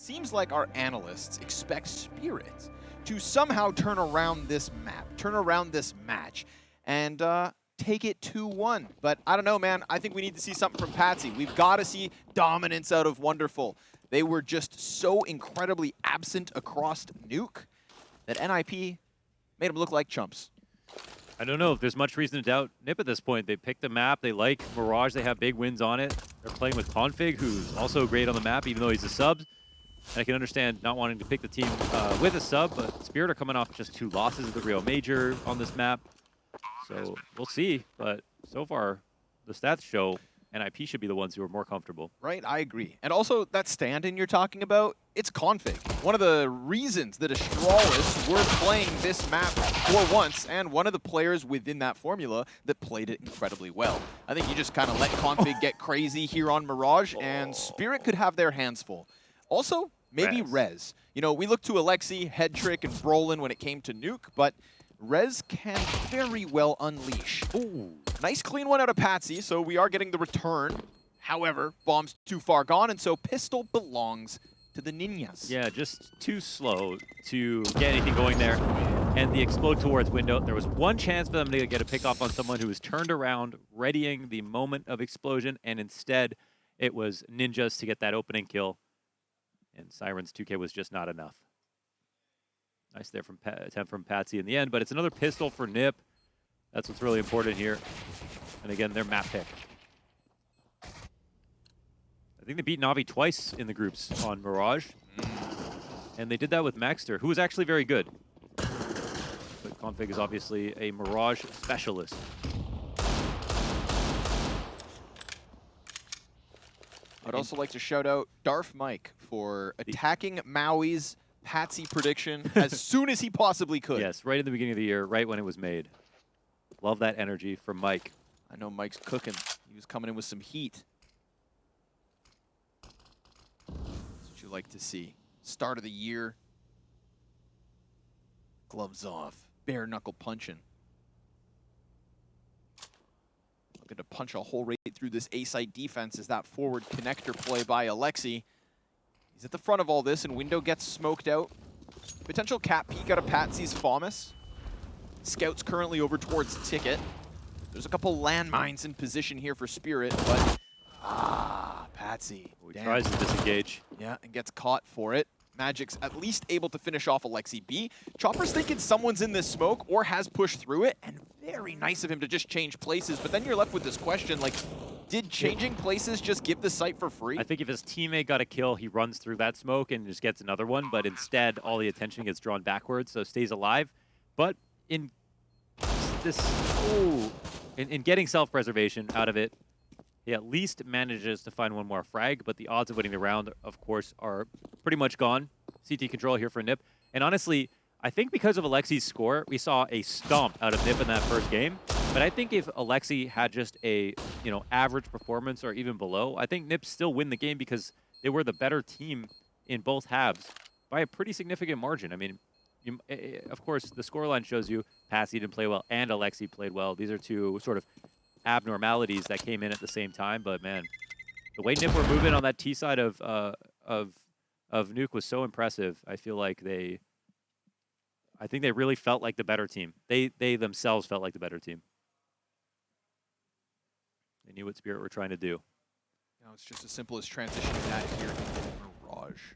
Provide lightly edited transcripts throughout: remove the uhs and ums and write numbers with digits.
Seems like our analysts expect Spirit to somehow turn around this map, turn around this match, and take it 2-1. But I don't know, man. I think we need to see something from Patsy. We've got to see dominance out of Wonderful. They were just so incredibly absent across Nuke that NiP made them look like chumps. I don't know if there's much reason to doubt NiP at this point. They picked the map. They like Mirage. They have big wins on it. They're playing with Config, who's also great on the map, even though he's a sub. And I can understand not wanting to pick the team with a sub, but Spirit are coming off just 2 losses at the Rio Major on this map. So we'll see. But so far, the stats show NiP should be the ones who are more comfortable. Right, I agree. And also, that stand-in you're talking about, it's Config. One of the reasons that Astralis were playing this map for once, and one of the players within that formula that played it incredibly well. I think you just kind of let Config get crazy here on Mirage, and Spirit could have their hands full. Also, maybe Rez. You know, we looked to Alexi, Headtrick, and Brolin when it came to Nuke, but Rez can very well unleash. Ooh, nice clean one out of Patsy, so we are getting the return. However, bomb's too far gone, and so Pistol belongs to the Ninjas. Yeah, just too slow to get anything going there. And the explode towards window, there was one chance for them to get a pick off on someone who was turned around, readying the moment of explosion, and instead it was Ninjas to get that opening kill. And Siren's 2K was just not enough. Nice there from attempt from Patsy in the end, but it's another pistol for NiP. That's what's really important here. And again, their map pick. I think they beat Na'Vi twice in the groups on Mirage. And they did that with Maxter, who was actually very good. But Config is obviously a Mirage specialist. I'd also like to shout out Darth Mike for attacking Maui's Patsy prediction as soon as he possibly could. Yes, right in the beginning of the year, right when it was made. Love that energy from Mike. I know Mike's cooking. He was coming in with some heat. That's what you like to see. Start of the year. Gloves off. Bare knuckle punching. Looking to punch a hole right through this A-side defense as that forward connector play by Alexi. He's at the front of all this, and window gets smoked out. Potential cap peek out of Patsy's FAMAS. Scouts currently over towards Ticket. There's a couple landmines in position here for Spirit, but Patsy. He tries to disengage. Yeah, and gets caught for it. Magic's at least able to finish off Alexi B. Chopper's thinking someone's in this smoke or has pushed through it, and very nice of him to just change places. But then you're left with this question, like, did changing places just give the site for free? I think if his teammate got a kill, he runs through that smoke and just gets another one, but instead all the attention gets drawn backwards, so stays alive. But in this, in getting self-preservation out of it, he at least manages to find one more frag, but the odds of winning the round, of course, are pretty much gone. CT control here for NiP. And honestly, I think because of Alexi's score, we saw a stomp out of NiP in that first game. But I think if Alexi had just a, average performance or even below, I think NiP still win the game because they were the better team in both halves by a pretty significant margin. I mean, of course, the scoreline shows you Patsy didn't play well and Alexi played well. These are two sort of abnormalities that came in at the same time. But man, the way NiP were moving on that T side of Nuke was so impressive. I feel like I think they really felt like the better team. They themselves felt like the better team. They knew what Spirit were trying to do. Now it's just as simple as transitioning that here into Mirage.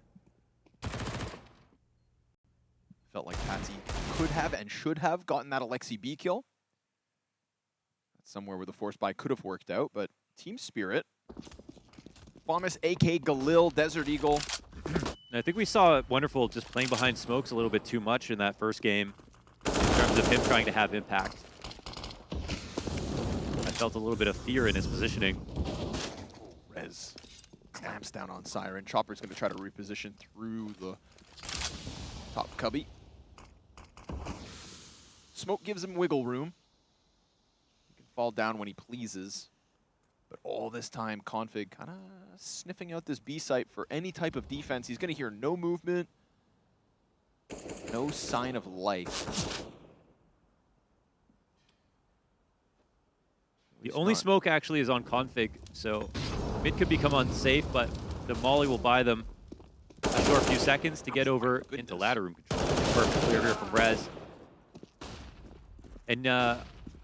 Felt like Patsy could have and should have gotten that Alexi B kill. That's somewhere where the force buy could have worked out, but Team Spirit, FAMAS, AK, Galil, Desert Eagle. I think we saw Wonderful just playing behind smokes a little bit too much in that first game in terms of him trying to have impact. I felt a little bit of fear in his positioning. Rez clamps down on Siren. Chopper's going to try to reposition through the top cubby. Smoke gives him wiggle room. He can fall down when he pleases. But all this time, Config kind of sniffing out this B site for any type of defense. He's going to hear no movement, no sign of life. The only smoke actually is on Config, so mid could become unsafe, but the molly will buy them a or a few seconds to get over into ladder room control. Perfect clear here from Rez. And I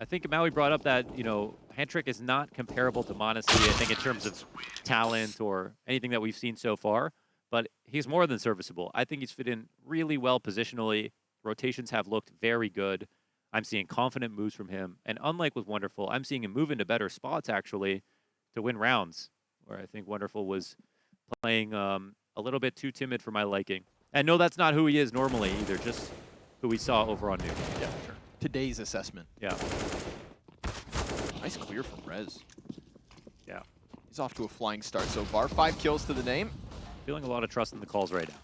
think Maui brought up that, you know, Hand-Trick is not comparable to Monacy, I think, in terms of talent or anything that we've seen so far, but he's more than serviceable. I think he's fit in really well positionally. Rotations have looked very good. I'm seeing confident moves from him. And unlike with Wonderful, I'm seeing him move into better spots, actually, to win rounds, where I think Wonderful was playing a little bit too timid for my liking. And no, that's not who he is normally either, just who we saw over on New. Yeah, sure. Today's assessment. Yeah. Nice clear from Rez. Yeah. He's off to a flying start so far. 5 kills to the name. Feeling a lot of trust in the calls right now.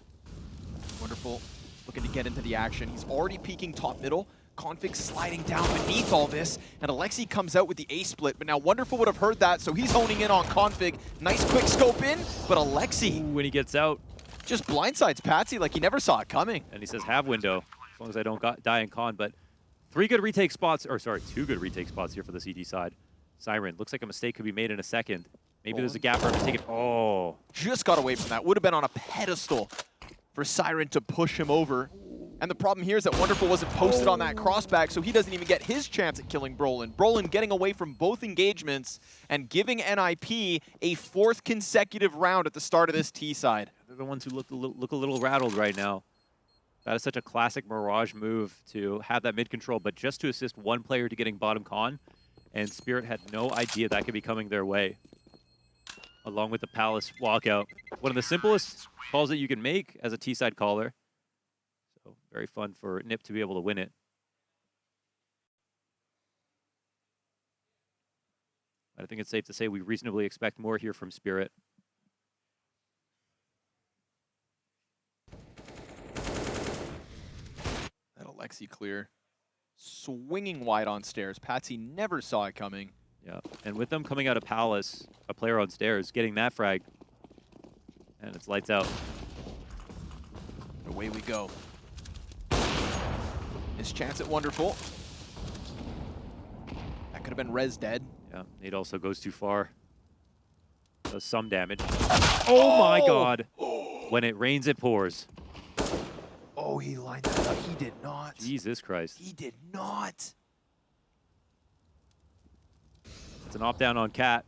Wonderful. Looking to get into the action. He's already peeking top middle. Config sliding down beneath all this, and Alexi comes out with the A split, but now Wonderful would have heard that, so he's honing in on Config. Nice quick scope in, but Alexi, when he gets out, just blindsides Patsy like he never saw it coming. And he says, have window, as long as I don't die in con. But 2 good retake spots here for the CT side. Siren, looks like a mistake could be made in a second. Maybe there's a gap for him to take it. Oh. Just got away from that. Would have been on a pedestal for Siren to push him over. And the problem here is that Wonderful wasn't posted on that crossback, so he doesn't even get his chance at killing Brolin. Brolin getting away from both engagements and giving NiP a 4th consecutive round at the start of this T side. They're the ones who look a little rattled right now. That is such a classic Mirage move to have that mid control, but just to assist one player to getting bottom con, and Spirit had no idea that could be coming their way. Along with the Palace walkout. One of the simplest calls that you can make as a T-side caller. So very fun for NiP to be able to win it. But I think it's safe to say we reasonably expect more here from Spirit. That Alexi clear. Swinging wide on stairs. Patsy never saw it coming. Yeah, and with them coming out of Palace, a player on stairs, getting that frag, and it's lights out. Away we go. His chance at Wonderful. That could have been Rez dead. Yeah, Nate also goes too far. Does some damage. Oh my god! When it rains, it pours. Oh, he lined that up. He did not. Jesus Christ. He did not. It's an opt-down on Cat.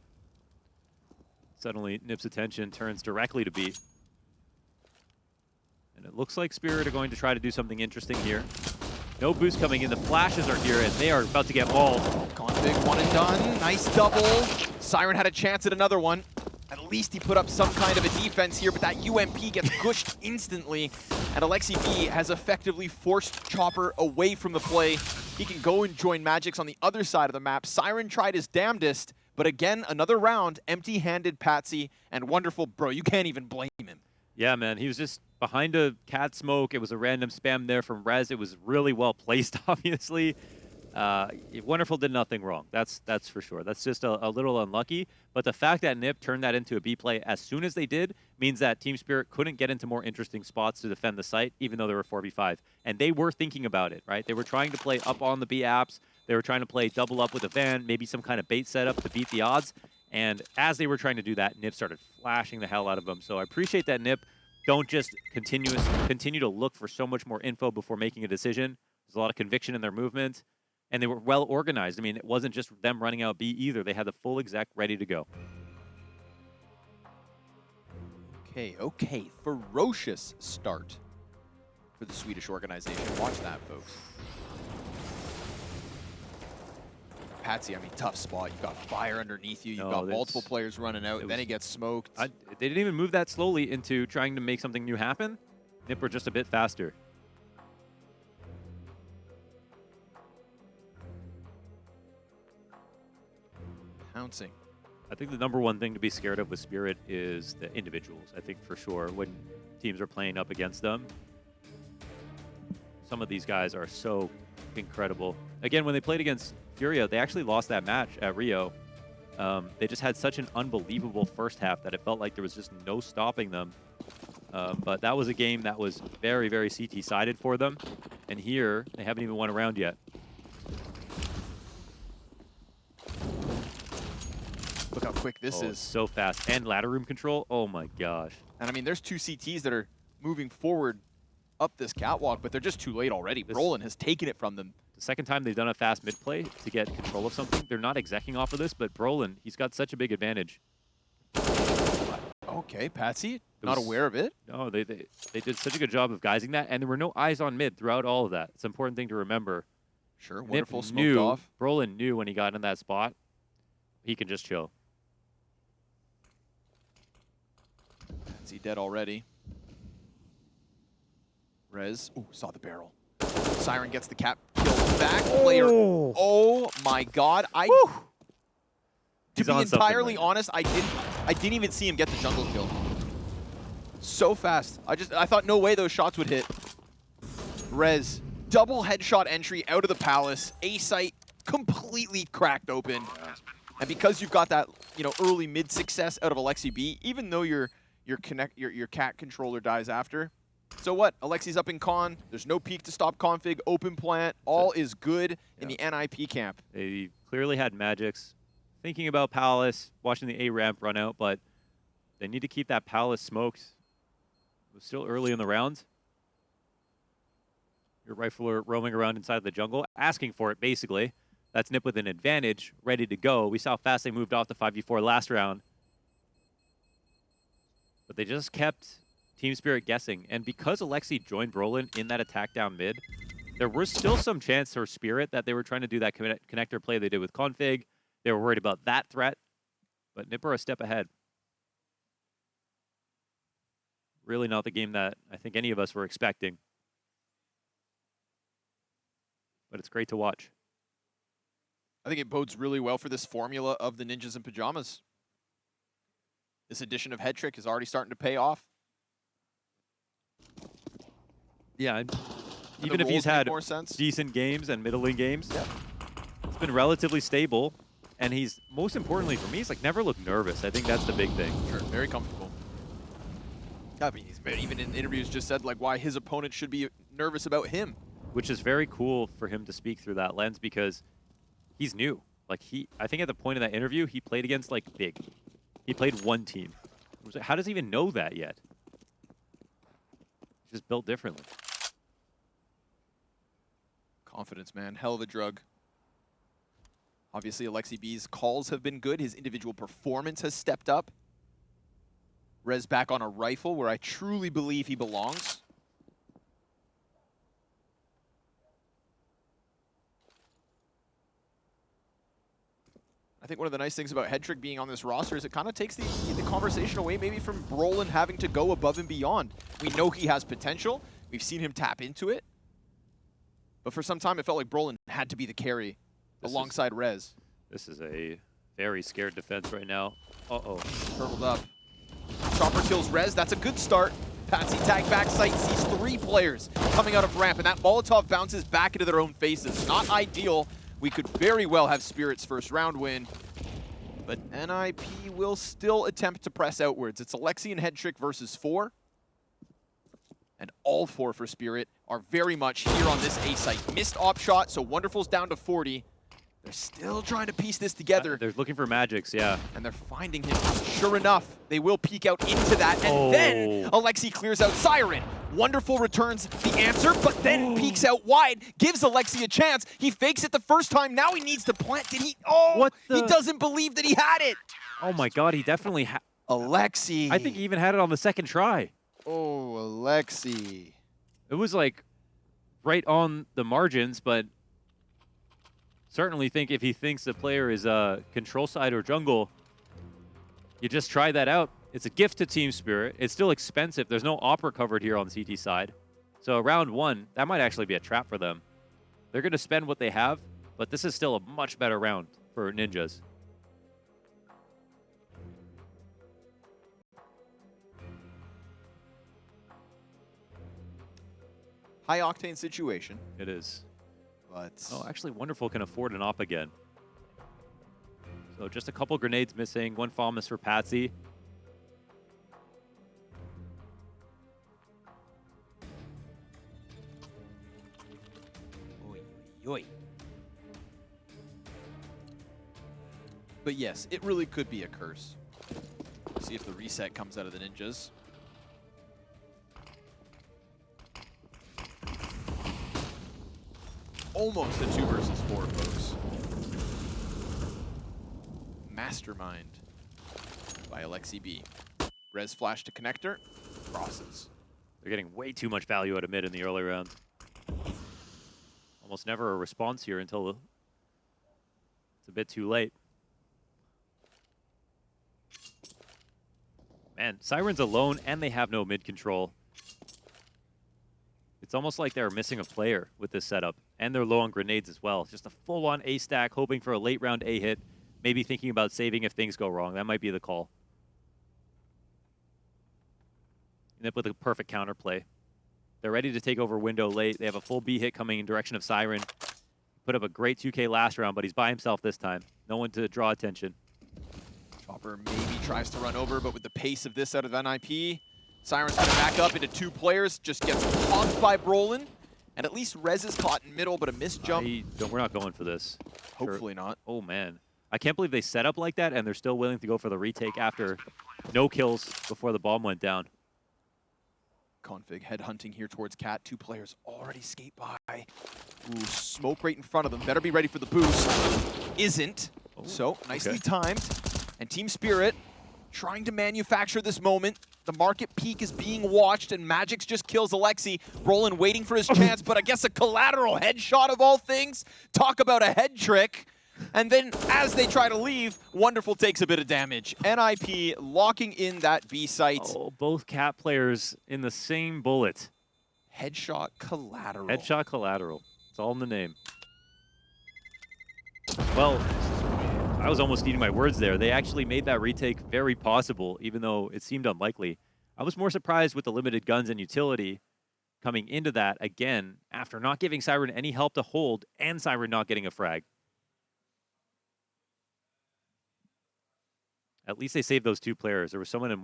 Suddenly, NiP's attention turns directly to B. And it looks like Spirit are going to try to do something interesting here. No boost coming in. The flashes are here, and they are about to get mauled. Config, 1 and done. Nice double. Siren had a chance at another one. At least he put up some kind of a defense here, but that UMP gets pushed instantly. And Alexi B has effectively forced Chopper away from the play. He can go and join Magix on the other side of the map. Siren tried his damnedest, but again, another round, empty-handed Patsy, and Wonderful, bro, you can't even blame him. Yeah, man, he was just behind a cat smoke. It was a random spam there from Rez. It was really well placed, obviously. Wonderful did nothing wrong. That's for sure. That's just a little unlucky. But the fact that NiP turned that into a B play as soon as they did means that Team Spirit couldn't get into more interesting spots to defend the site, even though they were 4v5. And they were thinking about it, right? They were trying to play up on the B apps. They were trying to play double up with a van, maybe some kind of bait setup to beat the odds. And as they were trying to do that, NiP started flashing the hell out of them. So I appreciate that NiP don't just continue to look for so much more info before making a decision. There's a lot of conviction in their movement. And they were well organized. I mean, it wasn't just them running out B either. They had the full exec ready to go. Okay. Ferocious start for the Swedish organization. Watch that, folks. Patsy, I mean, tough spot. You've got fire underneath you. You've got multiple players running out. Then he gets smoked. They didn't even move that slowly into trying to make something new happen. NiP were just a bit faster. Pouncing. I think the number one thing to be scared of with Spirit is the individuals. I think for sure when teams are playing up against them, some of these guys are so incredible. Again, when they played against Furia, they actually lost that match at Rio. They just had such an unbelievable first half that it felt like there was just no stopping them. But that was a game that was very, very CT-sided for them. And here, they haven't even won a round yet. Look how quick this is. So fast. And ladder room control. Oh my gosh. And I mean, there's 2 CTs that are moving forward up this catwalk, but they're just too late already. Brolin has taken it from them. The second time they've done a fast mid play to get control of something, they're not execing off of this, but Brolin, he's got such a big advantage. Okay, Patsy, not aware of it. No, they did such a good job of guising that, and there were no eyes on mid throughout all of that. It's an important thing to remember. Sure, wonderful, NiP smoked off. Brolin knew when he got in that spot, he can just chill. Patsy dead already. Rez, ooh, saw the barrel. Siren gets the cap kill back. Player, oh my god. To be entirely honest, I didn't even see him get the jungle kill. So fast. I thought no way those shots would hit. Rez, double headshot entry out of the palace. A site completely cracked open. And because you've got that, early mid success out of Alexi B, even though your cat controller dies after, so what? Alexi's up in con. There's no peek to stop config. Open plant. All is good in the NiP camp. They clearly had magics. Thinking about Palace, watching the A ramp run out, but they need to keep that Palace smoked. It was still early in the round. Your rifler roaming around inside the jungle, asking for it, basically. That's NiP with an advantage, ready to go. We saw how fast they moved off the 5v4 last round. But they just kept Team Spirit guessing. And because Alexi joined Brolin in that attack down mid, there was still some chance for Spirit that they were trying to do that connector play they did with config. They were worried about that threat, but NiP are a step ahead. Really not the game that I think any of us were expecting. But it's great to watch. I think it bodes really well for this formula of the Ninjas in Pajamas. This addition of Head Trick is already starting to pay off. Yeah, even if he's had decent games and middling games, it's been relatively stable. And he's, most importantly for me, he's never looked nervous. I think that's the big thing. Sure, very comfortable. I mean, he's even in interviews just said why his opponent should be nervous about him. Which is very cool for him to speak through that lens because he's new. I think at the point of that interview, he played against big. He played one team. How does he even know that yet? He's just built differently. Confidence, man. Hell of a drug. Obviously, Alexi B's calls have been good. His individual performance has stepped up. Rez back on a rifle where I truly believe he belongs. I think one of the nice things about Head Trick being on this roster is it kind of takes the conversation away maybe from Brolin having to go above and beyond. We know he has potential. We've seen him tap into it. But for some time, it felt like Brolin had to be the carry alongside Rez. This is a very scared defense right now. Uh-oh. Turtled up. Chopper kills Rez. That's a good start. Patsy tag back site sees 3 players coming out of ramp, and that Molotov bounces back into their own faces. Not ideal. We could very well have Spirit's first round win, but NiP will still attempt to press outwards. It's Alexi and Head Trick versus 4. And all 4 for Spirit are very much here on this A site. Missed op shot, so Wonderful's down to 40. They're still trying to piece this together. They're looking for magics, yeah. And they're finding him. Sure enough, they will peek out into that. And then Alexi clears out Siren. Wonderful returns the answer, but then peeks out wide, gives Alexi a chance. He fakes it the first time. Now he needs to plant. Did he? Oh, he doesn't believe that he had it. Oh my god, he definitely had. Alexi. I think he even had it on the second try. Oh, Alexi. It was right on the margins, but certainly think if he thinks the player is control side or jungle, you just try that out. It's a gift to Team Spirit. It's still expensive. There's no opera covered here on CT side. So round 1, that might actually be a trap for them. They're going to spend what they have, but this is still a much better round for Ninjas. High octane situation. It is. But actually, Wonderful can afford an op again. So just a couple grenades missing. 1 Falmus for Patsy. Oy, oy. But yes, it really could be a curse. See if the reset comes out of the Ninjas. almost a 2 versus 4, folks. Mastermind by Alexi B. Res flash to connector, crosses. They're getting way too much value out of mid in the early rounds. Almost never a response here until it's a bit too late. Man, Siren's alone and they have no mid control. It's almost like they're missing a player with this setup. And they're low on grenades as well. Just a full-on A stack, hoping for a late round A hit. Maybe thinking about saving if things go wrong. That might be the call. NiP with a perfect counterplay. They're ready to take over window late. They have a full B hit coming in direction of Siren. Put up a great 2K last round, but he's by himself this time. No one to draw attention. Chopper maybe tries to run over, but with the pace of this out of NiP, Siren's gonna back up into 2 players, just gets popped by Brolin, and at least Rez is caught in middle, but a missed jump. We're not going for this. Hopefully not. Oh man. I can't believe they set up like that and they're still willing to go for the retake after no kills before the bomb went down. Config headhunting here towards Cat. 2 players already skate by. Ooh, smoke right in front of them. Better be ready for the boost. Isn't. Oh, so, nicely okay. timed. And Team Spirit trying to manufacture this moment. The market peak is being watched, and Magix just kills Alexi. Brolin waiting for his chance, but I guess a collateral headshot of all things. Talk about a head trick. And then, as they try to leave, Wonderful takes a bit of damage. NiP locking in that B site. Oh, both Cat players in the same bullet. Headshot collateral. Headshot collateral. It's all in the name. Well, I was almost eating my words there. They actually made that retake very possible, even though it seemed unlikely. I was more surprised with the limited guns and utility coming into that again after not giving Siren any help to hold and Siren not getting a frag. At least they saved those 2 players. There was someone in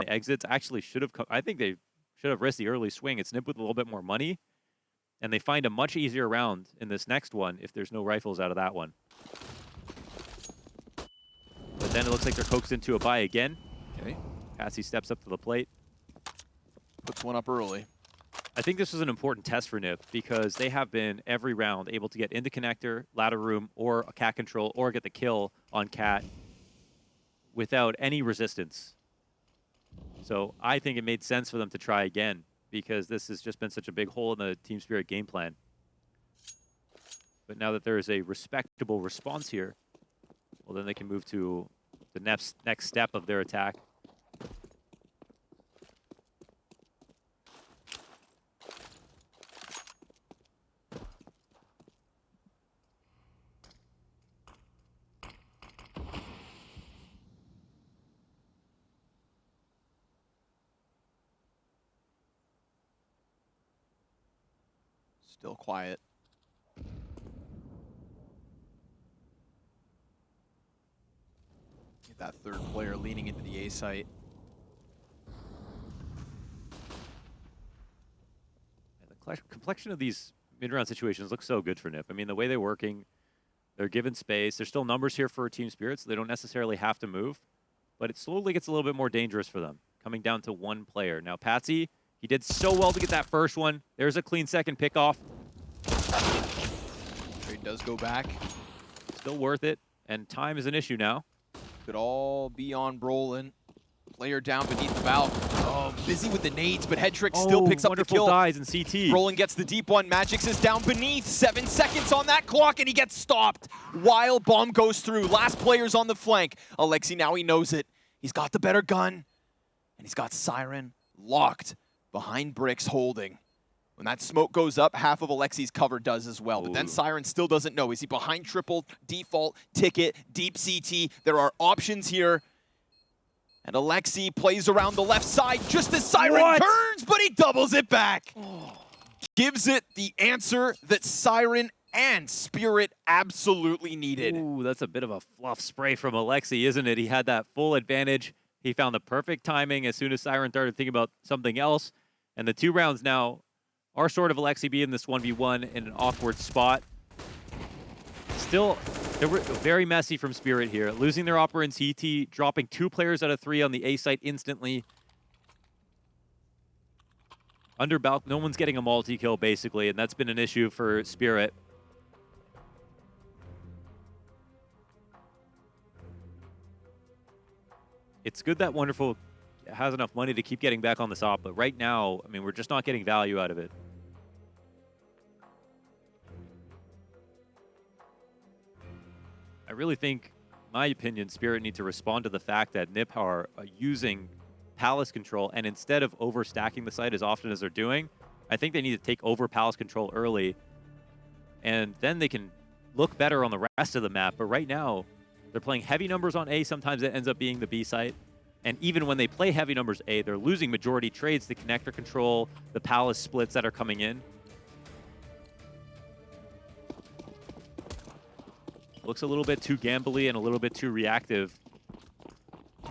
exits. Actually should have. I think they should have risked the early swing. It's NiP with a little bit more money, and they find a much easier round in this next one if there's no rifles out of that one. But then it looks like they're coaxed into a buy again. Okay. Cassie steps up to the plate. Puts one up early. I think this was an important test for NiP because they have been every round able to get into connector, ladder room, or a Cat control, or get the kill on Cat without any resistance. So I think it made sense for them to try again because this has just been such a big hole in the Team Spirit game plan. But now that there is a respectable response here, well, then they can move to the next step of their attack. Still quiet. Get that 3rd player leaning into the A site. And the complexion of these mid-round situations looks so good for NiP. I mean, the way they're working, they're given space. There's still numbers here for Team Spirit, so they don't necessarily have to move. But it slowly gets a little bit more dangerous for them, coming down to 1 player. Now, Patsy, he did so well to get that first one. There's a clean second pickoff. Trade does go back. Still worth it, and time is an issue now. Could all be on Brolin. Player down beneath the bow. Oh, busy with the nades, but Headtrick still picks up the kill. Dies in CT. Brolin gets the deep one. Magix is down beneath. 7 seconds on that clock, and he gets stopped. While bomb goes through. Last player's on the flank. Alexi, now he knows it. He's got the better gun, and he's got Siren locked behind bricks holding. When that smoke goes up, half of Alexi's cover does as well. But then Siren still doesn't know. Is he behind triple, default, ticket, deep CT? There are options here. And Alexi plays around the left side just as Siren turns, but he doubles it back. Gives it the answer that Siren and Spirit absolutely needed. Ooh, that's a bit of a fluff spray from Alexi, isn't it? He had that full advantage. He found the perfect timing as soon as Siren started thinking about something else. And the 2 rounds now are sort of Alexi being this 1v1 in an awkward spot. Still, they were very messy from Spirit here. Losing their Opera in CT, dropping 2 players out of 3 on the A site instantly. No one's getting a multi-kill, basically, and that's been an issue for Spirit. It's good that Wonderful has enough money to keep getting back on the top, but right now, I mean, we're just not getting value out of it. I really think, in my opinion, Spirit need to respond to the fact that NiP are using Palace control, and instead of overstacking the site as often as they're doing, I think they need to take over Palace control early, and then they can look better on the rest of the map. But right now, they're playing heavy numbers on A. Sometimes it ends up being the B site. And even when they play heavy numbers A, they're losing majority trades to connector control, the Palace splits that are coming in. Looks a little bit too gambly and a little bit too reactive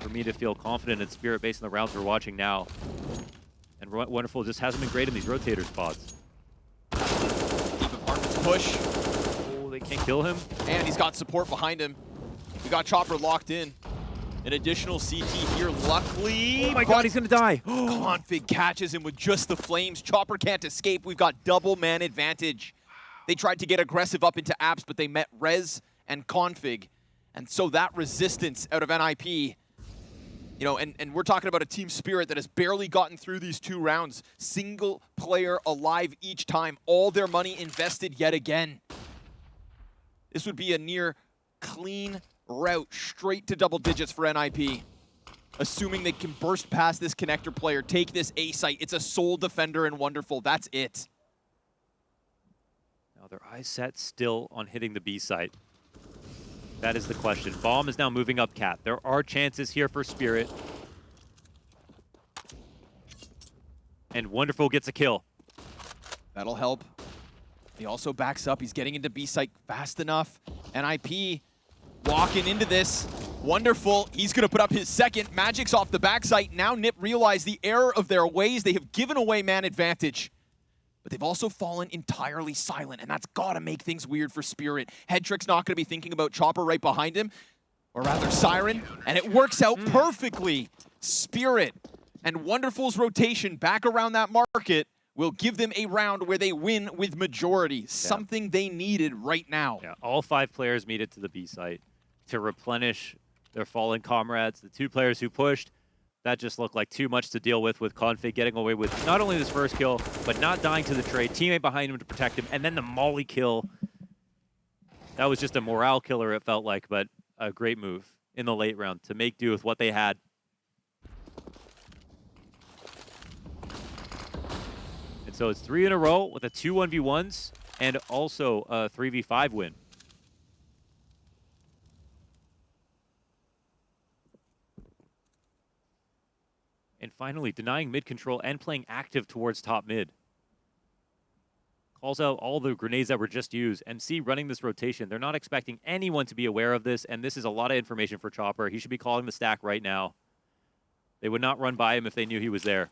for me to feel confident in Spirit based on the rounds we're watching now. And Wonderful just hasn't been great in these rotator spots. Deep apartments push. Oh, they can't kill him. And he's got support behind him. We got Chopper locked in. An additional CT here, luckily. Oh my god, he's gonna die. Config catches him with just the flames. Chopper can't escape. We've got double man advantage. They tried to get aggressive up into apps, but they met Rez and Config. And so that resistance out of NiP, you know, and we're talking about a team Spirit that has barely gotten through these 2 rounds. Single player alive each time. All their money invested yet again. This would be a near clean route straight to double digits for NiP. Assuming they can burst past this connector player, take this A site. It's a sole defender and Wonderful. That's it. Now their eyes set still on hitting the B site. That is the question. Bomb is now moving up Cat. There are chances here for Spirit. And Wonderful gets a kill. That'll help. He also backs up. He's getting into B site fast enough. NiP walking into this. Wonderful. He's going to put up his second. Magic's off the backside. Now NiP realize the error of their ways. They have given away man advantage. But they've also fallen entirely silent, and that's got to make things weird for Spirit. Headtrick's not going to be thinking about Chopper right behind him, or rather Siren, and it works out perfectly. Spirit and Wonderful's rotation back around that market will give them a round where they win with majority, something they needed right now. Yeah, all 5 players made it to the B site to replenish their fallen comrades. The 2 players who pushed, that just looked like too much to deal with Config getting away with not only this first kill, but not dying to the trade, teammate behind him to protect him, and then the molly kill. That was just a morale killer, it felt like, but a great move in the late round to make do with what they had. And so it's 3 in a row with a 2 1v1s and also a 3v5 win. And finally, denying mid control and playing active towards top mid. Calls out all the grenades that were just used. MC running this rotation. They're not expecting anyone to be aware of this, and this is a lot of information for Chopper. He should be calling the stack right now. They would not run by him if they knew he was there.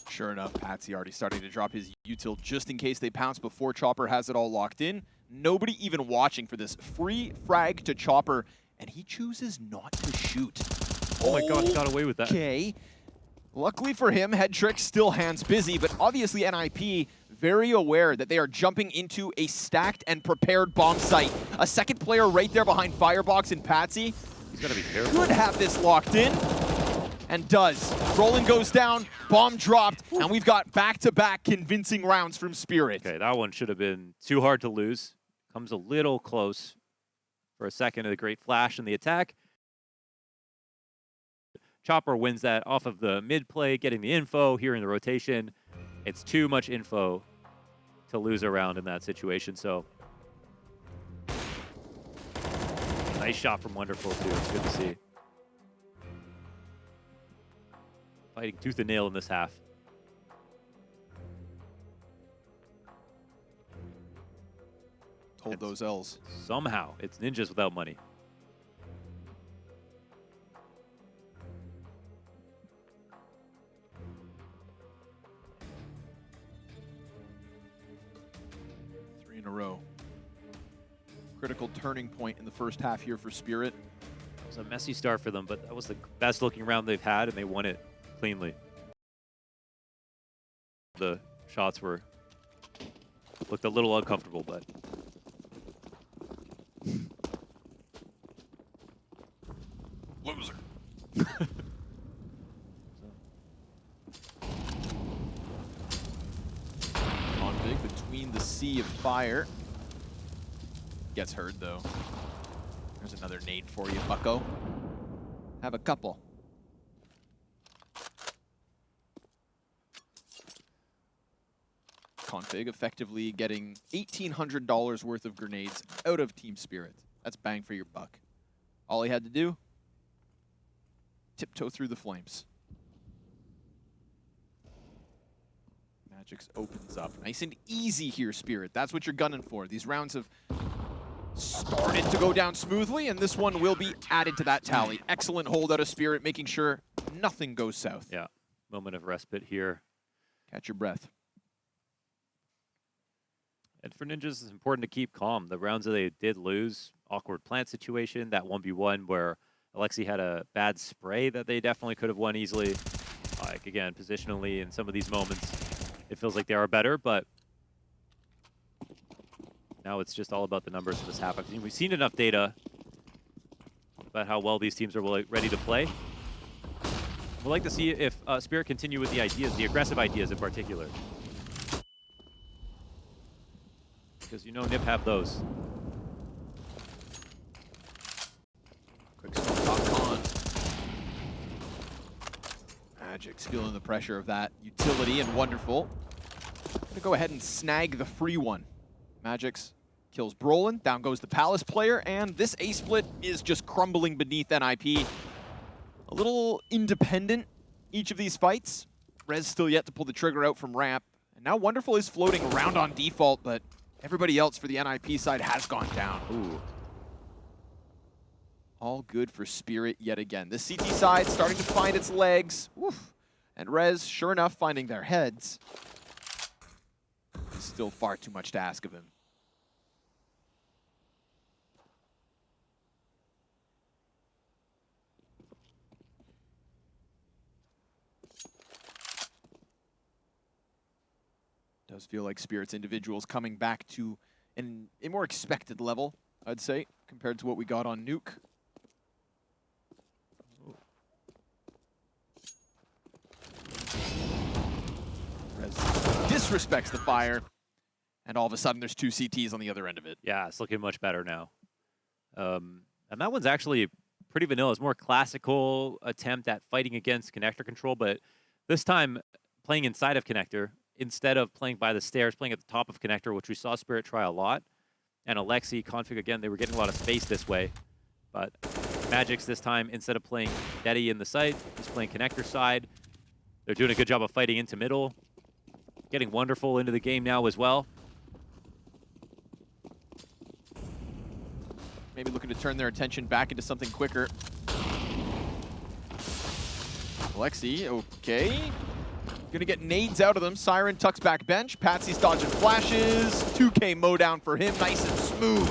Sure enough, Patsy already starting to drop his util just in case they pounce before Chopper has it all locked in. Nobody even watching for this free frag to Chopper, and he chooses not to shoot. Oh my god, he got away with that. Okay. Luckily for him, Headtrick still hands busy, but obviously NiP very aware that they are jumping into a stacked and prepared bomb site. A second player right there behind Firebox and Patsy. He's gotta be careful. Could have this locked in, and does. Roland goes down, bomb dropped, and we've got back-to-back convincing rounds from Spirit. Okay, that one should have been too hard to lose. Comes a little close for a second of the great flash in the attack. Chopper wins that off of the mid play, getting the info here in the rotation. It's too much info to lose a round in that situation, so. Nice shot from Wonderful, too. It's good to see. Fighting tooth and nail in this half. Hold those L's. Somehow, it's ninjas without money. In a row. Critical turning point in the first half here for Spirit. It was a messy start for them, but that was the best looking round they've had, and they won it cleanly. the shots looked a little uncomfortable, but loser. Config between the sea of fire. Gets heard though. There's another nade for you, bucko. Have a couple. Config effectively getting $1,800 worth of grenades out of Team Spirit. That's bang for your buck. All he had to do, tiptoe through the flames. Magix opens up. Nice and easy here, Spirit. That's what you're gunning for. These rounds have started to go down smoothly, and this one will be added to that tally. Excellent hold out of Spirit, making sure nothing goes south. yeah, moment of respite here. Catch your breath. And for Ninjas, it's important to keep calm. The rounds that they did lose, awkward plant situation, that 1v1 where Alexi had a bad spray that they definitely could have won easily. Like, again, positionally in some of these moments, it feels like they are better, but now it's just all about the numbers of this half. I mean, we've seen enough data about how well these teams are ready to play. We'd like to see if Spirit continue with the ideas, the aggressive ideas in particular. Because you know NiP have those. Quick stop con. Magic's feeling the pressure of that utility and wonderful. Gonna go ahead and snag the free one. Magix kills Brolin, down goes the Palace player, and this A-split is just crumbling beneath NiP. A little independent, each of these fights. Rez still yet to pull the trigger out from ramp. And now Wonderful is floating around on default, but everybody else for the NiP side has gone down. Ooh. All good for Spirit yet again. The CT side starting to find its legs. Oof. And Rez, sure enough, finding their heads. It's still far too much to ask of him. Does feel like Spirit's individuals coming back to a more expected level, I'd say, compared to what we got on Nuke. Rez disrespects the fire, and all of a sudden there's two CTs on the other end of it. Yeah, it's looking much better now. And that one's actually pretty vanilla. It's more classical attempt at fighting against connector control, but this time playing inside of connector instead of playing by the stairs, playing at the top of connector, which we saw Spirit try a lot. And Alexi, Config, again, they were getting a lot of space this way. But Magix this time, instead of playing Daddy in the site, he's playing connector side. They're doing a good job of fighting into middle. Getting Wonderful into the game now as well. Maybe looking to turn their attention back into something quicker. Alexi, okay. Gonna get nades out of them. Siren tucks back bench. Patsy's dodging flashes. 2K mowdown for him, nice and smooth.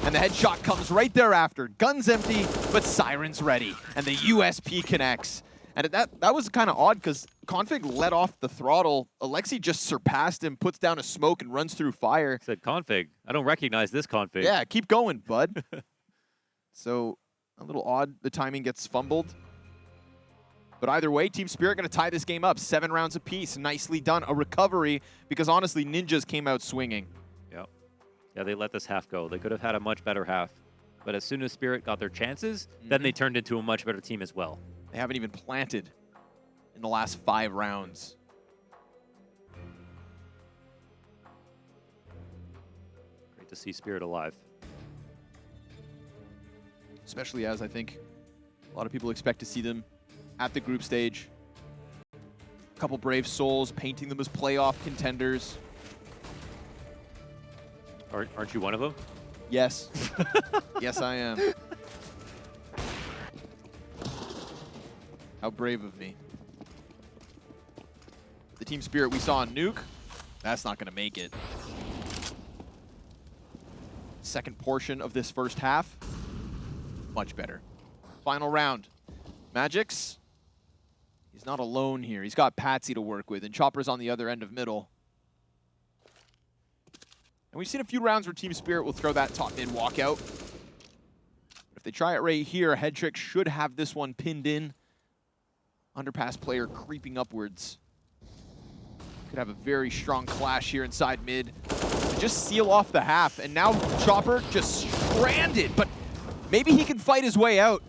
And the headshot comes right thereafter. Gun's empty, but Siren's ready. And the USP connects. And that was kind of odd because Config let off the throttle. Alexi just surpassed him, puts down a smoke, and runs through fire. Said Config. I don't recognize this Config. Yeah, keep going, bud. So a little odd. The timing gets fumbled. But either way, Team Spirit going to tie this game up. 7 rounds apiece. Nicely done. A recovery because, honestly, Ninjas came out swinging. Yep. Yeah, they let this half go. They could have had a much better half. But as soon as Spirit got their chances, then they turned into a much better team as well. They haven't even planted in the last 5 rounds. Great to see Spirit alive. Especially as I think a lot of people expect to see them at the group stage. A couple brave souls, painting them as playoff contenders. Aren't you one of them? Yes. Yes, I am. How brave of me. The Team Spirit we saw on Nuke, that's not going to make it. Second portion of this first half, much better. Final round. Magix He's not alone here. He's got Patsy to work with, and Chopper's on the other end of middle. And we've seen a few rounds where Team Spirit will throw that top mid walkout. If they try it right here, Headtrick should have this one pinned in. Underpass player creeping upwards. Could have a very strong clash here inside mid. To just seal off the half, and now Chopper just stranded, but maybe he can fight his way out.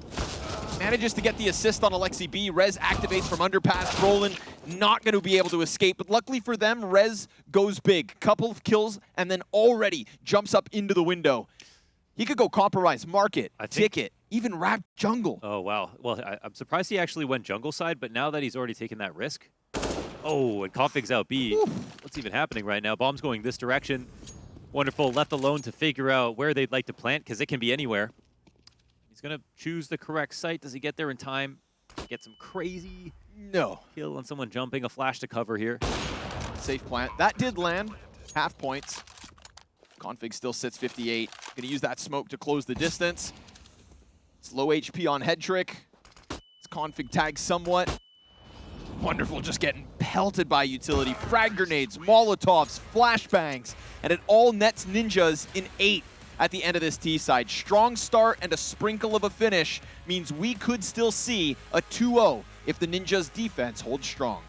Manages to get the assist on Alexi B. Rez activates from underpass. Roland not going to be able to escape, but luckily for them, Rez goes big. Couple of kills, and then already jumps up into the window. He could go compromise, market, ticket, even wrap jungle. Oh, wow. Well, I'm surprised he actually went jungle side, but now that he's already taken that risk. Oh, and Config's out B. Oof. What's even happening right now? Bomb's going this direction. Wonderful, left alone to figure out where they'd like to plant, because it can be anywhere. He's going to choose the correct site. Does he get there in time? Get some crazy kill on someone jumping. A flash to cover here. Safe plant. That did land. Half points. Config still sits 58. Going to use that smoke to close the distance. It's low HP on Headtrick. It's Config tagged somewhat. Wonderful, just getting pelted by utility. Frag grenades, Molotovs, flashbangs, and it all nets Ninjas in 8 at the end of this T side. Strong start and a sprinkle of a finish means we could still see a 2-0 if the Ninjas defense holds strong.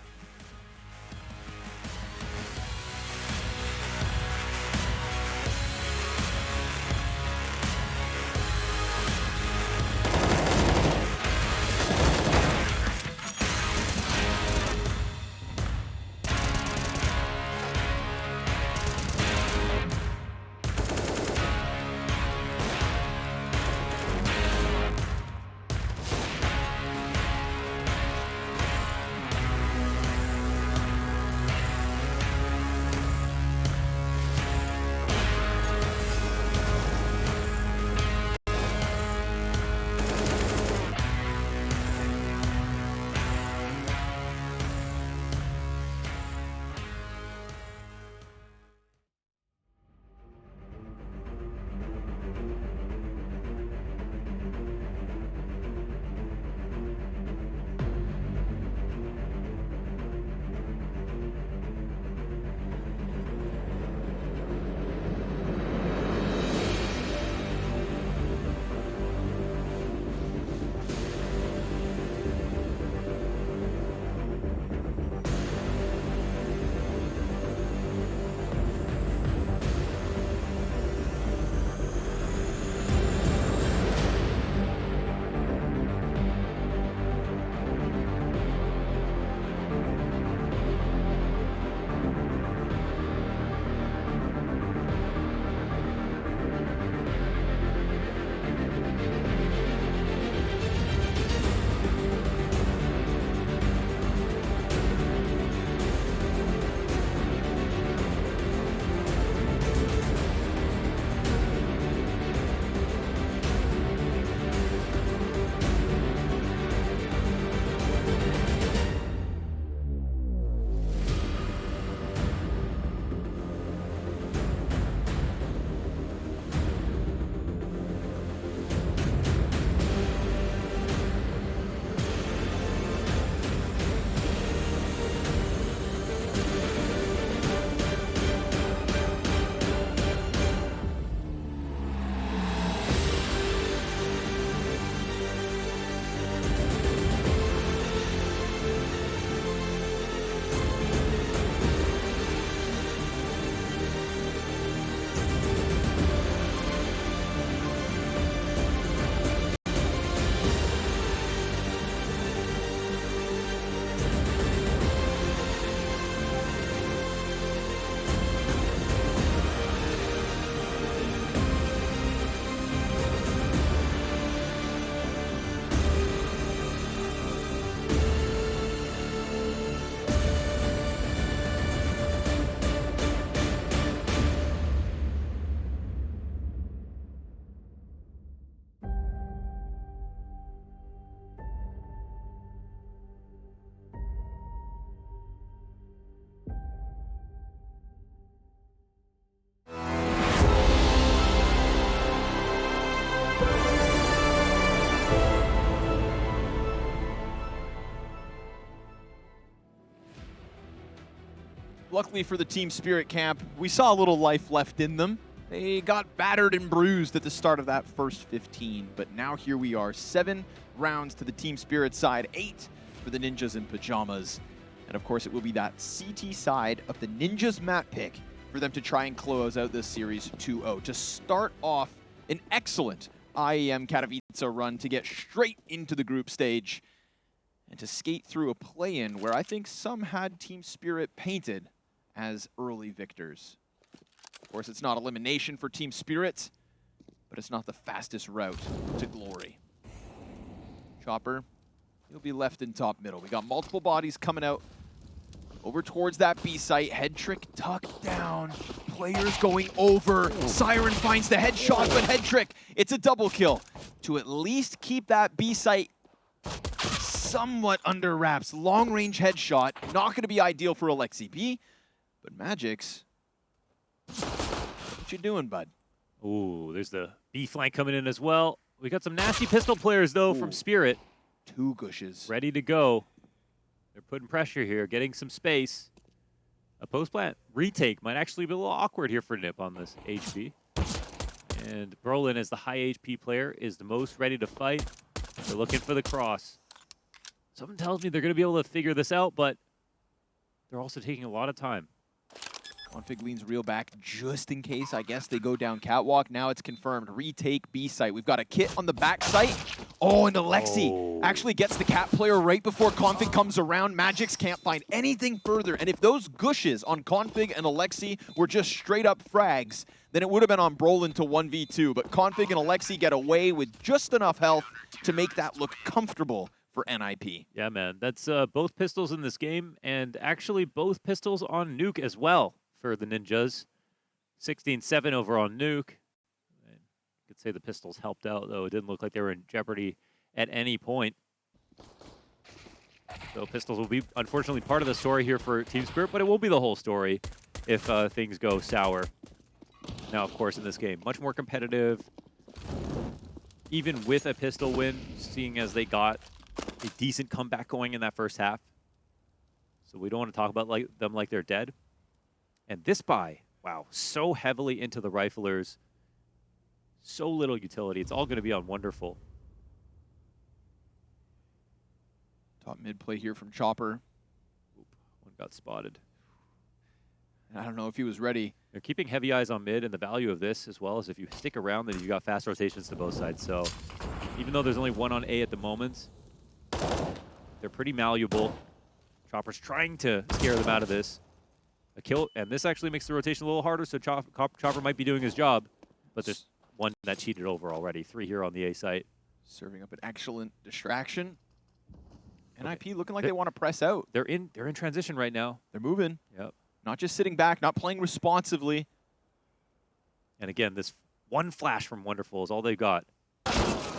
luckily for the Team Spirit camp, we saw a little life left in them. They got battered and bruised at the start of that first 15, but now here we are, 7 rounds to the Team Spirit side, 8 for the Ninjas in Pajamas. And of course, it will be that CT side of the Ninjas map pick for them to try and close out this series 2-0 to start off an excellent IEM Katowice run to get straight into the group stage and to skate through a play-in where I think some had Team Spirit painted as early victors. Of course, it's not elimination for Team Spirit, but it's not the fastest route to glory. Chopper, he'll be left in top middle. We got multiple bodies coming out over towards that B site. Head trick tucked down. Players going over. Siren finds the headshot, but head trick, it's a double kill to at least keep that B site somewhat under wraps. Long range headshot, not going to be ideal for Alexi B, but Magix, what you doing, bud? Ooh, there's the B flank coming in as well. We got some nasty pistol players, though, from Spirit. 2 gushes. Ready to go. They're putting pressure here, getting some space. A post-plant retake might actually be a little awkward here for NiP on this HP. And Brolin, as the high HP player, is the most ready to fight. They're looking for the cross. Something tells me they're going to be able to figure this out, but they're also taking a lot of time. Config leans real back just in case, I guess, they go down catwalk. Now it's confirmed. Retake B site. We've got a kit on the back site. Oh, and Alexi actually gets the cat player right before Config comes around. Magix can't find anything further. And if those gushes on Config and Alexi were just straight up frags, then it would have been on Brolin to 1v2. But Config and Alexi get away with just enough health to make that look comfortable for NiP. Yeah, man. That's both pistols in this game, and actually both pistols on Nuke as well for the Ninjas. 16-7 over on Nuke. You could say the pistols helped out, though. It didn't look like they were in jeopardy at any point. So pistols will be, unfortunately, part of the story here for Team Spirit, but it won't be the whole story if things go sour. Now, of course, in this game, much more competitive. Even with a pistol win, seeing as they got a decent comeback going in that first half. So we don't want to talk about them like they're dead. And this buy, wow, so heavily into the riflers. So little utility. It's all going to be on Wonderful. Top mid play here from Chopper. Oop, one got spotted. I don't know if he was ready. They're keeping heavy eyes on mid, and the value of this, as well as if you stick around, then you got fast rotations to both sides. So even though there's only one on A at the moment, they're pretty malleable. Chopper's trying to scare them out of this. A kill, and this actually makes the rotation a little harder, so Chopper might be doing his job. But there's one that cheated over already. 3 here on the A site. Serving up an excellent distraction. NiP looking like they want to press out. They're in transition right now. They're moving. Yep. Not just sitting back, not playing responsively. And again, this one flash from Wonderful is all they got.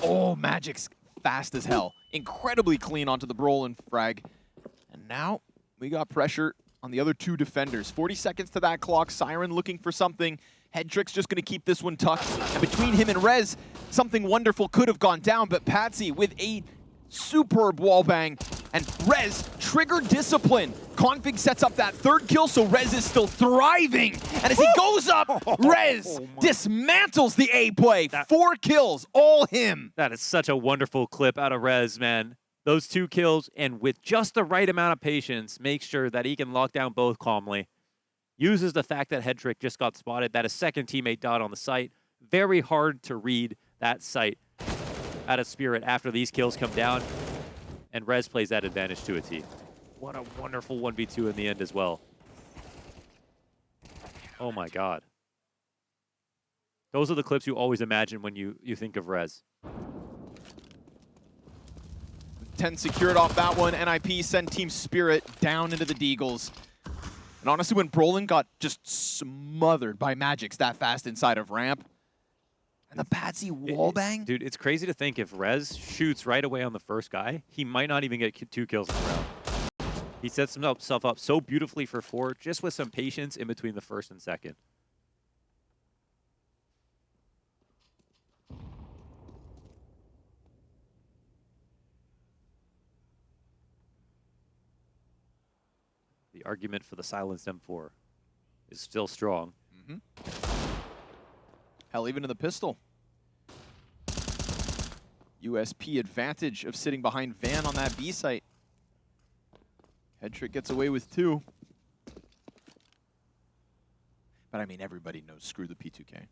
Oh, Magic's fast as hell. Incredibly clean onto the Brolin frag. And now we got pressure on the other 2 defenders. 40 seconds to that clock. Siren looking for something. Head Trick's just going to keep this one tucked. And between him and Rez, something wonderful could have gone down, but Patsy with a superb wallbang. And Rez, trigger discipline. Config sets up that 3rd kill, so Rez is still thriving. And as he goes up, Rez dismantles the A play. 4 kills, all him. That is such a wonderful clip out of Rez, man. Those 2 kills, and with just the right amount of patience, make sure that he can lock down both calmly. Uses the fact that Head Trick just got spotted, that a second teammate died on the site. Very hard to read that site out of Spirit after these kills come down. And Rez plays that advantage to a T. What a wonderful 1v2 in the end as well. Oh my god. Those are the clips you always imagine when you think of Rez. 10 secured off that one. NiP send Team Spirit down into the Deagles. And honestly, when Brolin got just smothered by Magix that fast inside of ramp, and the Patsy wallbang? Dude, it's crazy to think if Rez shoots right away on the first guy, he might not even get 2 kills in the round. He sets himself up so beautifully for 4, just with some patience in between the first and second. The argument for the silenced M4 is still strong. Hell, even in the pistol. USP advantage of sitting behind Van on that B site. Headtrick gets away with 2. But I mean, everybody knows screw the P2K.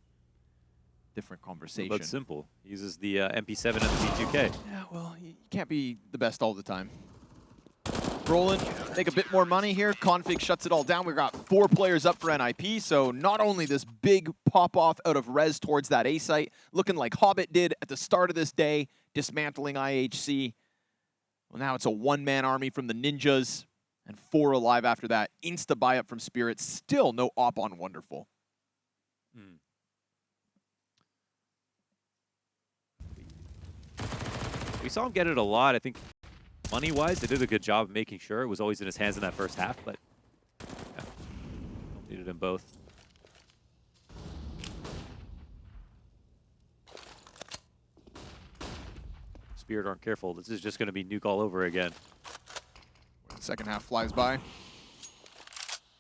Different conversation. But simple. He uses the MP7 and the P2K. Yeah, well, you can't be the best all the time. Roland, make a bit more money here. Config shuts it all down. We've got 4 players up for NiP, so not only this big pop-off out of Rez towards that A site, looking like Hobbit did at the start of this day, dismantling IHC. Well, now it's a one-man army from the Ninjas, and 4 alive after that. Insta buy-up from Spirit. Still no op on Wonderful. We saw him get it a lot. I think money-wise, they did a good job of making sure it was always in his hands in that first half, but yeah, needed them both. Spirit aren't careful. This is just going to be nuke all over again. The second half flies by.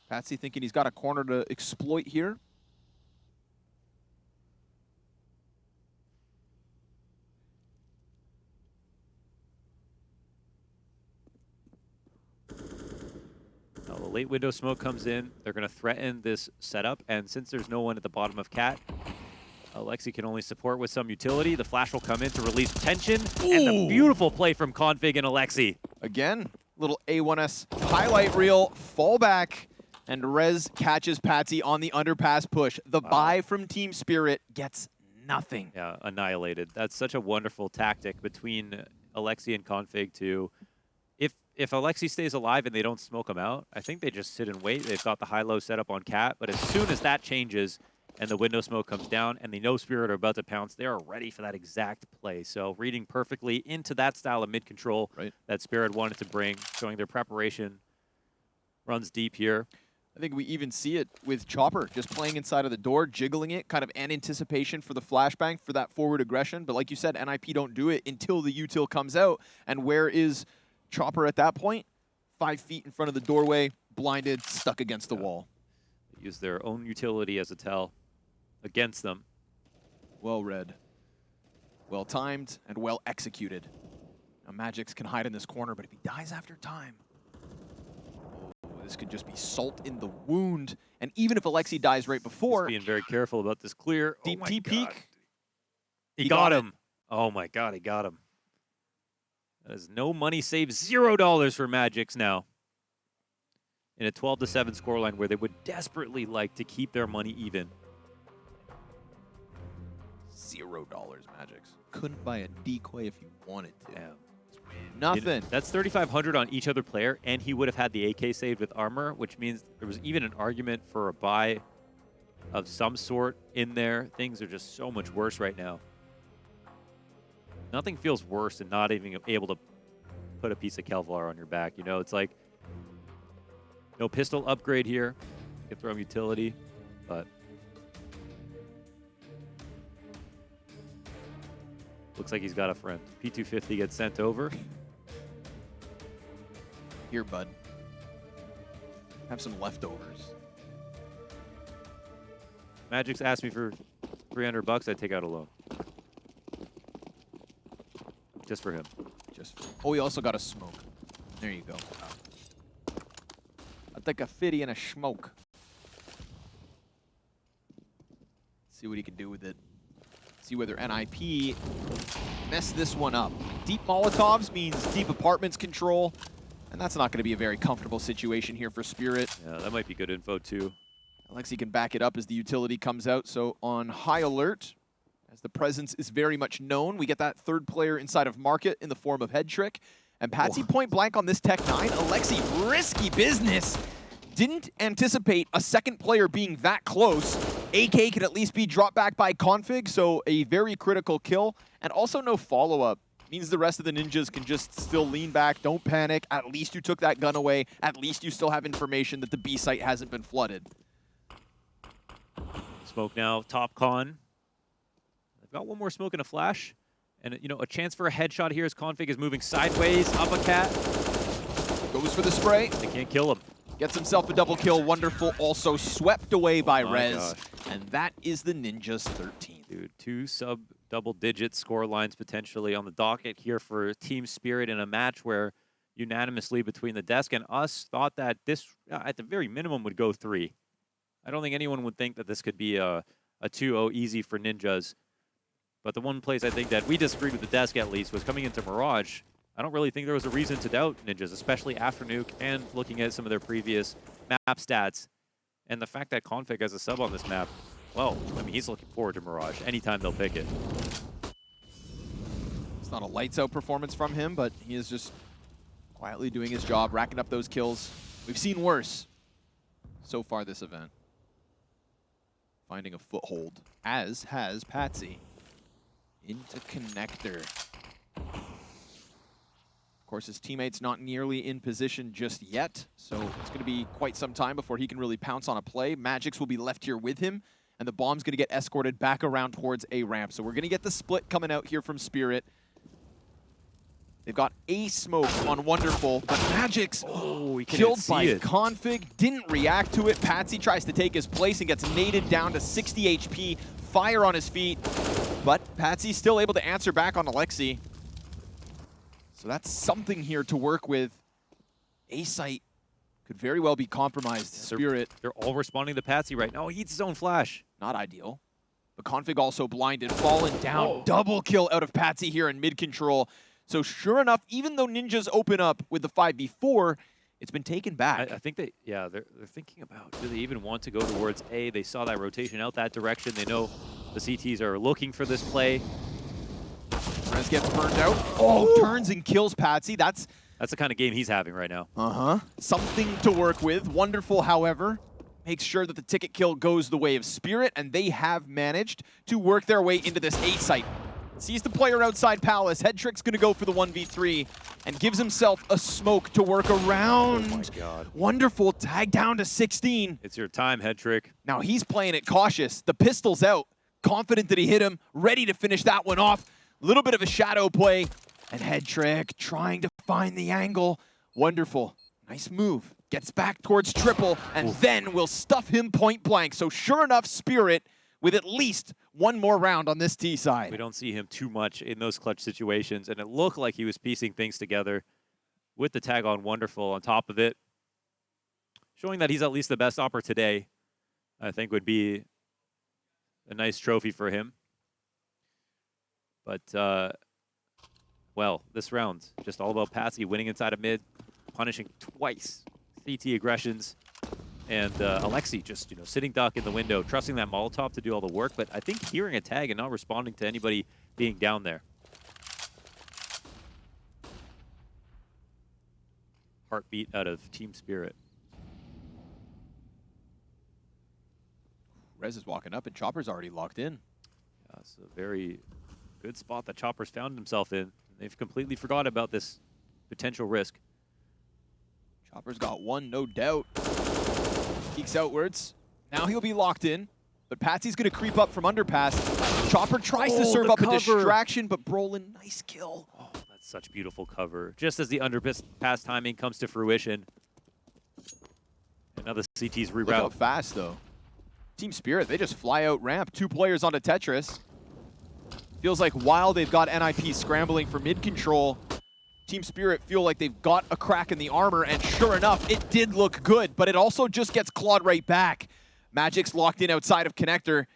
Patsy thinking he's got a corner to exploit here. Now the late window smoke comes in. They're going to threaten this setup, and since there's no one at the bottom of Cat, Alexi can only support with some utility. The flash will come in to release tension, and the beautiful play from Config and Alexi. Again, little A1S highlight reel, fallback, and Rez catches Patsy on the underpass push. The buy from Team Spirit gets nothing. Yeah, annihilated. That's such a wonderful tactic between Alexi and Config to, if Alexi stays alive and they don't smoke him out, I think they just sit and wait. They've got the high-low setup on Cat, but as soon as that changes and the window smoke comes down and they know Spirit are about to pounce, they are ready for that exact play. So reading perfectly into that style of mid-control that Spirit wanted to bring, showing their preparation. Runs deep here. I think we even see it with Chopper just playing inside of the door, jiggling it, kind of an anticipation for the flashbang, for that forward aggression. But like you said, NiP don't do it until the util comes out. And where is Chopper at that point? 5 feet in front of the doorway, blinded, stuck against the wall. They use their own utility as a tell against them. Well read. Well timed and well executed. Now Magix can hide in this corner, but if he dies after time, this could just be salt in the wound. And even if Alexi dies right before... He's being very careful about this clear. Deep T peek. He got him. Oh my god, he got him. That is no money saved, $0 for Magix now. In a 12-7 scoreline where they would desperately like to keep their money even. $0, Magix. Couldn't buy a decoy if you wanted to. Damn. Nothing. That's 3,500 on each other player, and he would have had the AK saved with armor, which means there was even an argument for a buy of some sort in there. Things are just so much worse right now. Nothing feels worse than not even able to put a piece of Kevlar on your back. You know, it's like no pistol upgrade here. You can throw him utility, but looks like he's got a friend. P250 gets sent over. Here, bud. Have some leftovers. Magix asked me for $300. I'd take out a loan. Just for him. Oh, he also got a smoke. There you go. I'll take a 50 and a smoke. See what he can do with it. See whether NiP mess this one up. Deep Molotovs means deep apartments control, and that's not going to be a very comfortable situation here for Spirit. Yeah, that might be good info too. Alexi can back it up as the utility comes out, so on high alert, as the presence is very much known, we get that third player inside of Market in the form of Head Trick. And Patsy point blank on this Tech 9. Alexi, risky business. Didn't anticipate a second player being that close. AK can at least be dropped back by Config, so a very critical kill. And also no follow-up. Means the rest of the Ninjas can just still lean back. Don't panic. At least you took that gun away. At least you still have information that the B site hasn't been flooded. Smoke now, top con. They've got one more smoke and a flash. And, you know, a chance for a headshot here as Config is moving sideways, up a cat. Goes for the spray. They can't kill him. Gets himself a double kill. Wonderful. Also swept away by my Rez. gosh. And that is the Ninjas 13th. Dude, 2 sub-double-digit score lines potentially on the docket here for Team Spirit in a match where unanimously between the desk and us thought that this, at the very minimum, would go 3. I don't think anyone would think that this could be a 2-0 easy for Ninjas. But the one place I think that we disagreed with the desk, at least, was coming into Mirage. I don't really think there was a reason to doubt Ninjas, especially after Nuke and looking at some of their previous map stats. And the fact that Config has a sub on this map, well, I mean, he's looking forward to Mirage. Anytime they'll pick it. It's not a lights-out performance from him, but he is just quietly doing his job, racking up those kills. We've seen worse so far this event. Finding a foothold, as has Patsy. Into connector. Of course, his teammate's not nearly in position just yet, so it's going to be quite some time before he can really pounce on a play. Magix will be left here with him, and the bomb's going to get escorted back around towards A ramp. So we're going to get the split coming out here from Spirit. They've got a smoke on Wonderful, but Magix killed by Config, didn't react to it. Patsy tries to take his place and gets naded down to 60 HP, fire on his feet, but Patsy's still able to answer back on Alexi. So that's something here to work with. A-Site could very well be compromised. Spirit. They're all responding to Patsy right now. He eats his own flash. Not ideal. But Config also blinded, fallen down. Double kill out of Patsy here in mid-control. So sure enough, even though Ninjas open up with the 5v4, it's been taken back. I think they're thinking about, do they even want to go towards A? They saw that rotation out that direction. They know the CTs are looking for this play. Rez gets burned out. Oh, turns and kills Patsy. That's the kind of game he's having right now. Something to work with. Wonderful, however, makes sure that the ticket kill goes the way of Spirit, and they have managed to work their way into this A-Site. Sees the player outside Palace. Headtrick's going to go for the 1v3 and gives himself a smoke to work around. Oh my God. Wonderful, tag down to 16. It's your time, Headtrick. Now he's playing it cautious. The pistol's out. Confident that he hit him. Ready to finish that one off. Little bit of a shadow play. And Headtrick trying to find the angle. Wonderful. Nice move. Gets back towards triple and then will stuff him point blank. So sure enough, Spirit with at least one more round on this T side. We don't see him too much in those clutch situations, and it looked like he was piecing things together with the tag on Wonderful on top of it. Showing that he's at least the best opper today, I think would be a nice trophy for him. But, well, this round, just all about Patsy winning inside of mid, punishing twice CT aggressions. And Alexi just, sitting duck in the window, trusting that Molotov to do all the work, but I think hearing a tag and not responding to anybody being down there. Heartbeat out of Team Spirit. Rez is walking up, and Chopper's already locked in. Yeah, it's a very good spot that Chopper's found himself in. They've completely forgot about this potential risk. Chopper's got one, no doubt. Peeks outwards. Now he'll be locked in, but Patsy's going to creep up from underpass. Chopper tries to serve up a distraction, but Brolin, nice kill. Oh, that's such beautiful cover. Just as the underpass timing comes to fruition. And now the CT's reroute. Look how fast, though. Team Spirit, they just fly out ramp. 2 players onto Tetris. Feels like while they've got NiP scrambling for mid-control, Team Spirit feel like they've got a crack in the armor, and sure enough, it did look good, but it also just gets clawed right back. Magic's locked in outside of connector.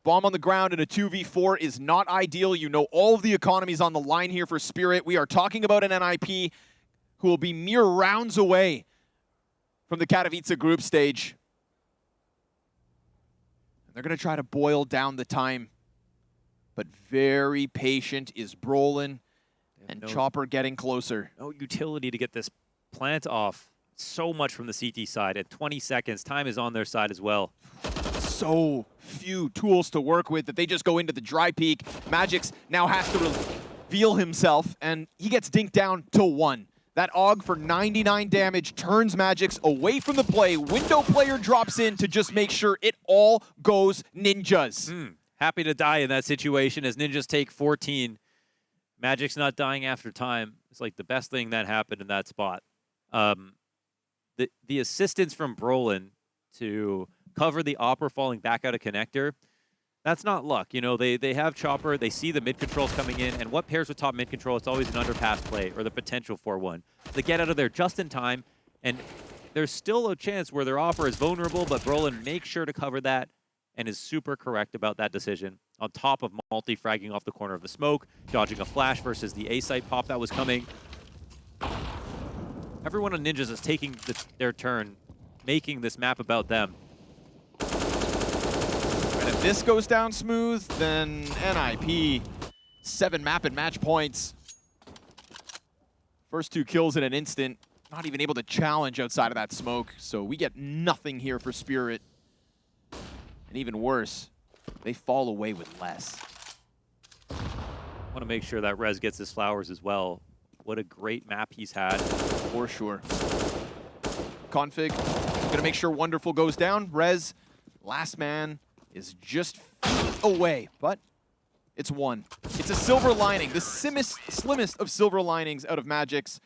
Bomb on the ground in a 2v4 is not ideal. You know all of the economies on the line here for Spirit. We are talking about an NiP who will be mere rounds away from the Katowice group stage. And they're going to try to boil down the time, but very patient is Brolin. And Chopper getting closer. No utility to get this plant off. So much from the CT side. At 20 seconds, time is on their side as well. So few tools to work with that they just go into the dry peak. Magix now has to reveal himself, and he gets dinked down to 1. That AUG for 99 damage turns Magix away from the play. Window player drops in to just make sure it all goes Ninjas. Happy to die in that situation as Ninjas take 14. Magic's not dying after time. It's like the best thing that happened in that spot. the assistance from Brolin to cover the Opera falling back out of connector, that's not luck. You know, they have Chopper, they see the mid controls coming in, and what pairs with top mid control, it's always an underpass play or the potential for one. They get out of there just in time, and there's still a chance where their Opera is vulnerable, but Brolin makes sure to cover that and is super correct about that decision. On top of multi-fragging off the corner of the smoke, dodging a flash versus the A-site pop that was coming. Everyone on Ninjas is taking their turn, making this map about them. And if this goes down smooth, then NiP, 7 map and match points. First 2 kills in an instant, not even able to challenge outside of that smoke, so we get nothing here for Spirit. And even worse, they fall away with less. Want to make sure that Rez gets his flowers as well. What a great map he's had. For sure. Config, gonna make sure Wonderful goes down. Rez, last man, is just feet away, but it's one. It's a silver lining, the slimmest of silver linings out of Magic's.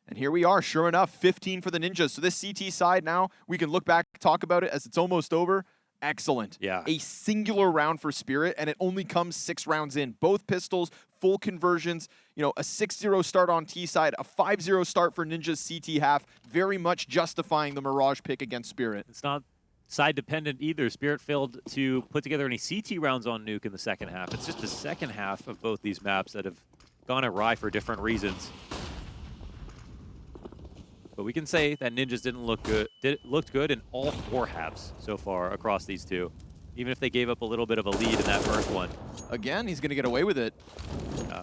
And here we are, sure enough, 15 for the Ninjas. So this CT side now, we can look back, talk about it as it's almost over. Excellent. Yeah. A singular round for Spirit, and it only comes 6 rounds in. Both pistols, full conversions, you know, a 6-0 start on T side, a 5-0 start for Ninja's CT half, very much justifying the Mirage pick against Spirit. It's not side dependent either. Spirit failed to put together any CT rounds on Nuke in the second half. It's just the second half of both these maps that have gone awry for different reasons. But we can say that Ninjas looked good in all 4 halves so far across these two, even if they gave up a little bit of a lead in that first one. Again, he's going to get away with it. Yeah.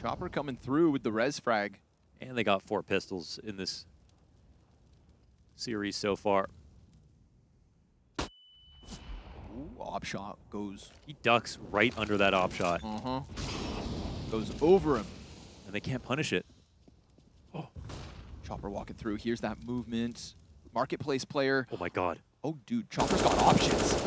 Chopper coming through with the res frag. And they got 4 pistols in this series so far. Ooh, op shot goes. He ducks right under that op shot. Goes over him. And they can't punish it. Oh. Chopper walking through. Here's that movement. Marketplace player. Oh my god. Oh, dude, Chopper's got options.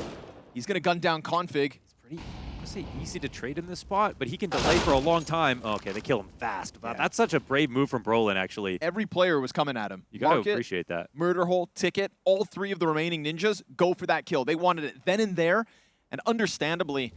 He's going to gun down Config. It's pretty, I say, easy to trade in this spot, but he can delay for a long time. Oh, okay, they kill him fast. Wow, that's such a brave move from Brolin, actually. Every player was coming at him. You got to appreciate that. Murder hole, ticket, all 3 of the remaining Ninjas go for that kill. They wanted it then and there, and understandably,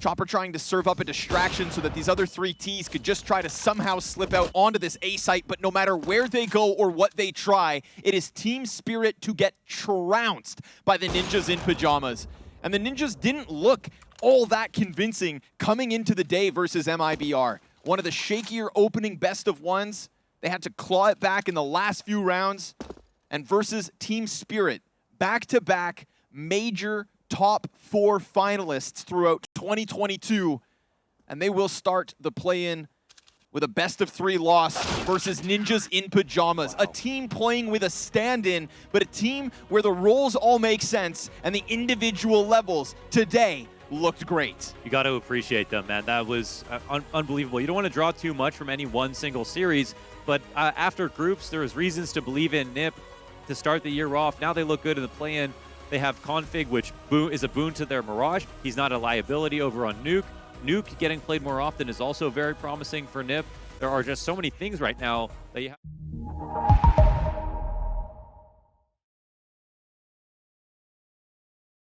Chopper trying to serve up a distraction so that these other 3 Ts could just try to somehow slip out onto this A site, but no matter where they go or what they try, it is Team Spirit to get trounced by the Ninjas in pajamas. And the Ninjas didn't look all that convincing coming into the day versus MIBR. One of the shakier opening best of ones. They had to claw it back in the last few rounds. And versus Team Spirit, back-to-back major top 4 finalists throughout 2022, and they will start the play-in with a best-of-3 loss versus Ninjas in pajamas. A team playing with a stand-in, but a team where the roles all make sense and the individual levels today looked great. You got to appreciate them, man. That was unbelievable. You don't want to draw too much from any one single series, but after groups, there was reasons to believe in NiP to start the year off. Now they look good in the play-in. They have Config, which is a boon to their Mirage. He's not a liability over on Nuke. Nuke getting played more often is also very promising for NiP. There are just so many things right now that you have.